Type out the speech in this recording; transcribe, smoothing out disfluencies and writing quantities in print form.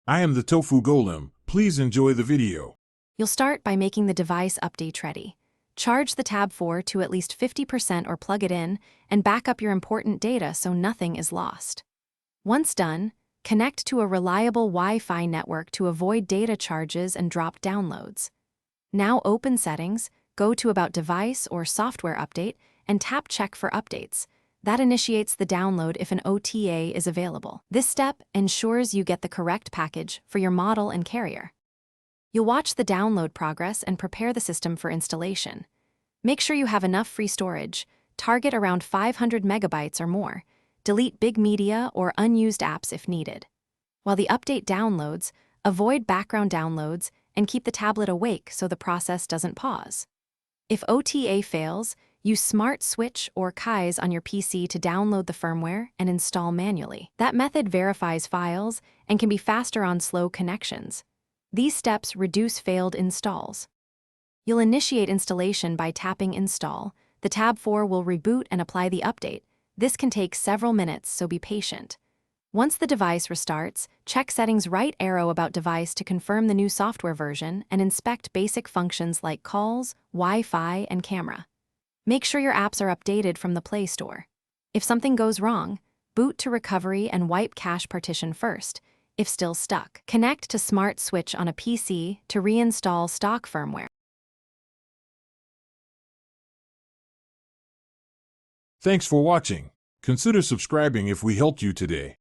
I am the Tofu Golem. Please enjoy the video. You'll start by making the device update ready. Charge the Tab 4 to at least 50% or plug it in, and back up your important data so nothing is lost. Once done, connect to a reliable Wi-Fi network to avoid data charges and drop downloads. Now open Settings, go to About Device or Software Update, and tap Check for updates. That initiates the download if an OTA is available. This step ensures you get the correct package for your model and carrier. You'll watch the download progress and prepare the system for installation. Make sure you have enough free storage. Target around 500 megabytes or more. Delete big media or unused apps if needed. While the update downloads, avoid background downloads and keep the tablet awake so the process doesn't pause. If OTA fails, use Smart Switch or Kais on your PC to download the firmware and install manually. That method verifies files and can be faster on slow connections. These steps reduce failed installs. You'll initiate installation by tapping Install. The Tab 4 will reboot and apply the update. This can take several minutes, so be patient. Once the device restarts, check Settings right arrow About Device to confirm the new software version and inspect basic functions like calls, Wi-Fi, and camera. Make sure your apps are updated from the Play Store. If something goes wrong, boot to recovery and wipe cache partition first. If still stuck, connect to Smart Switch on a PC to reinstall stock firmware. Thanks for watching. Consider subscribing if we helped you today.